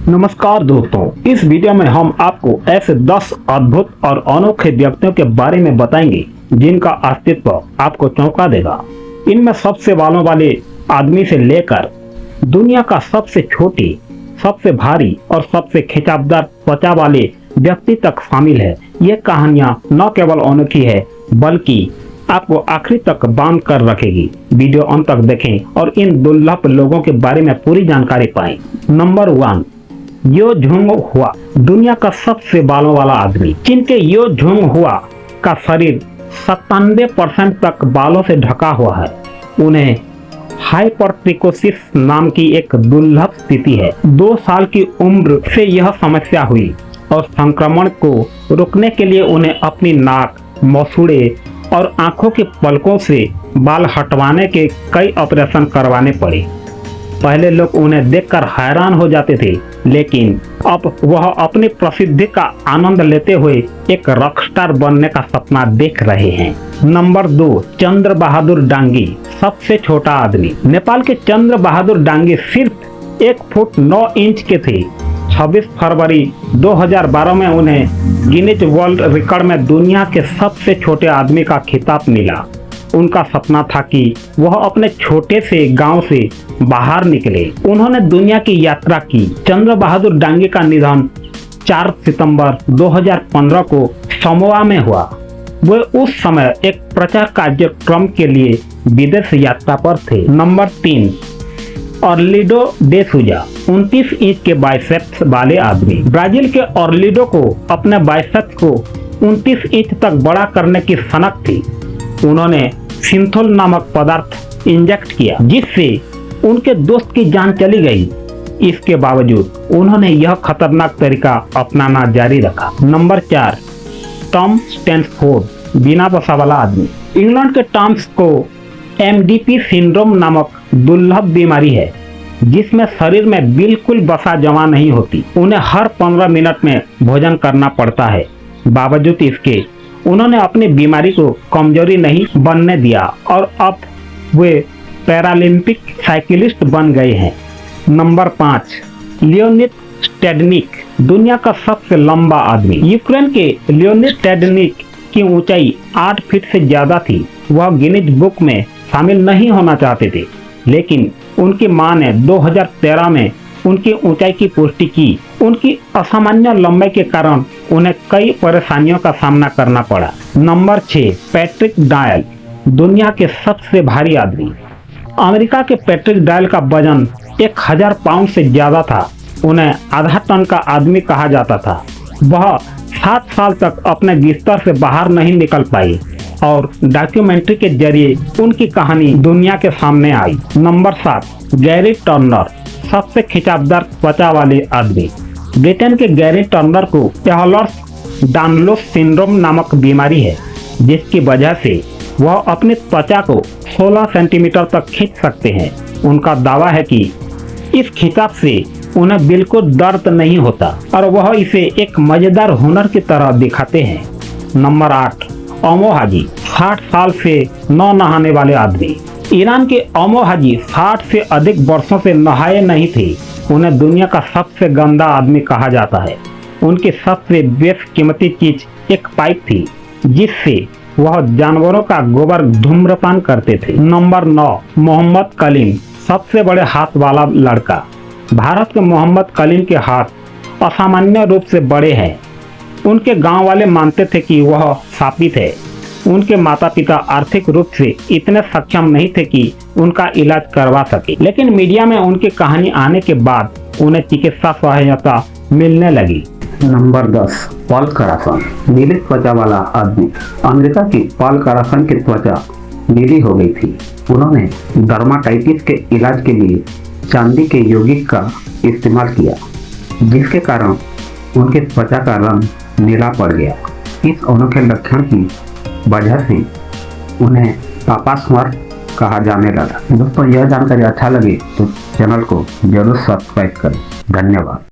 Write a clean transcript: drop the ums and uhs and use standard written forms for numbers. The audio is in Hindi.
नमस्कार दोस्तों, इस वीडियो में हम आपको ऐसे 10 अद्भुत और अनोखे व्यक्तियों के बारे में बताएंगे जिनका अस्तित्व आपको चौंका देगा। इनमें सबसे बालों वाले आदमी से लेकर दुनिया का सबसे छोटी, सबसे भारी और सबसे खिंचावदार त्वचा वाले व्यक्ति तक शामिल है। ये कहानियां न केवल अनोखी है बल्कि आपको आखिरी तक बांध कर रखेगी। वीडियो अंत तक देखें और इन दुर्लभ लोगों के बारे में पूरी जानकारी पाएं। नंबर 1, यो झुंग हुआ, दुनिया का सबसे बालों वाला आदमी। चीन के यो झुंग हुआ का शरीर 97% तक बालों से ढका हुआ है। उन्हें हाइपरट्रिकोसिस नाम की एक दुर्लभ स्थिति है। 2 साल की उम्र से यह समस्या हुई और संक्रमण को रोकने के लिए उन्हें अपनी नाक, मसूड़े और आंखों के पलकों से बाल हटवाने के कई ऑपरेशन करवाने पड़े। पहले लोग उन्हें देखकर हैरान हो जाते थे, लेकिन अब वह अपनी प्रसिद्धि का आनंद लेते हुए एक रॉकस्टार बनने का सपना देख रहे हैं। नंबर 2, चंद्र बहादुर डांगी, सबसे छोटा आदमी। नेपाल के चंद्र बहादुर डांगी सिर्फ 1 फुट 9 इंच के थे। 26 फरवरी 2012 में उन्हें गिनीज वर्ल्ड रिकॉर्ड में दुनिया के सबसे छोटे आदमी का खिताब मिला। उनका सपना था कि वह अपने छोटे से गांव से बाहर निकले। उन्होंने दुनिया की यात्रा की। चंद्र बहादुर डांगी का निधन 4 सितंबर 2015 को समोआ में हुआ। वे उस समय एक प्रचार कार्यक्रम के लिए विदेश यात्रा पर थे। नंबर 3, ऑर्लिंडो डे सूजा, 29 इंच के बाइसेप्स वाले आदमी। ब्राजील के ऑर्लिंडो को अपने बाइसेप्स को 29 इंच तक बड़ा करने की सनक थी। उन्होंने सिंथोल नामक पदार्थ इंजेक्ट किया, जिससे उनके दोस्त की जान चली गई। इसके बावजूद उन्होंने यह खतरनाक तरीका अपनाना जारी रखा। नंबर 4, टॉम स्टैनफोर्ड, बिना वसा वाला आदमी। इंग्लैंड के टॉम्स को MDP सिंड्रोम नामक दुर्लभ बीमारी है, जिसमें शरीर में बिल्कुल वसा जमा नहीं होती। उन्हें हर 15 मिनट में भोजन करना पड़ता है। बावजूद इसके उन्होंने अपनी बीमारी को कमजोरी नहीं बनने दिया और अब वे पैरालंपिक साइकिलिस्ट बन गए हैं। नंबर 5, लियोनिड स्टेडनिक, दुनिया का सबसे लंबा आदमी। यूक्रेन के लियोनिड स्टेडनिक की ऊंचाई 8 फीट से ज्यादा थी। वह गिनीज बुक में शामिल नहीं होना चाहते थे, लेकिन उनकी मां ने 2013 में उनकी ऊंचाई की पुष्टि की। उनकी असामान्य लंबाई के कारण उन्हें कई परेशानियों का सामना करना पड़ा। नंबर 6, पैट्रिक डायल, दुनिया के सबसे भारी आदमी। अमेरिका के पैट्रिक डायल का वजन 1000 पाउंड से ज्यादा था। उन्हें आधा टन का आदमी कहा जाता था। वह 7 साल तक अपने बिस्तर से बाहर नहीं निकल पाई और डॉक्यूमेंट्री के जरिए उनकी कहानी दुनिया के सामने आई। नंबर 7, गैरी टर्नर, सबसे खिंचावदार त्वचा वाले आदमी। ब्रिटेन के गैरी टर्नर को एहलर्स-डानलोस सिंड्रोम नामक बीमारी है, जिसकी वजह से वह अपनी त्वचा को 16 सेंटीमीटर तक खींच सकते हैं। उनका दावा है कि इस खिंचाव से उन्हें बिल्कुल दर्द नहीं होता और वह इसे एक मजेदार हुनर की तरह दिखाते हैं। नंबर 8, ओमो हाजी, 60 साल से न नहाने वाले आदमी। ईरान के ओमो हाजी 60 से अधिक वर्षों से नहाए नहीं थे। उन्हें दुनिया का सबसे गंदा आदमी कहा जाता है। उनकी सबसे बेशकीमती चीज एक पाइप थी, जिससे वह जानवरों का गोबर धूम्रपान करते थे। नंबर 9, मोहम्मद कलीम, सबसे बड़े हाथ वाला लड़का। भारत के मोहम्मद कलीम के हाथ असामान्य रूप से बड़े हैं। उनके गांव वाले मानते थे कि वह शापित है। उनके माता पिता आर्थिक रूप से इतने सक्षम नहीं थे कि उनका इलाज करवा सके, लेकिन मीडिया में उनकी कहानी आने के बाद उन्हें चिकित्सा सहायता मिलने लगी। नंबर 10, पॉल करासन, नीली त्वचा वाला आदमी। अमेरिका की पॉल करासन की त्वचा नीली हो गई थी। उन्होंने डर्माटाइटिस के इलाज के लिए चांदी के यौगिक का इस्तेमाल किया, जिसके कारण उनकी त्वचा का रंग नीला पड़ गया। इस अनोखे लक्षण की वजह से उन्हें पापा स्मर्ट कहा जाने लगा। दोस्तों, यह जानकारी अच्छा लगे तो चैनल को जरूर सब्सक्राइब करें। धन्यवाद।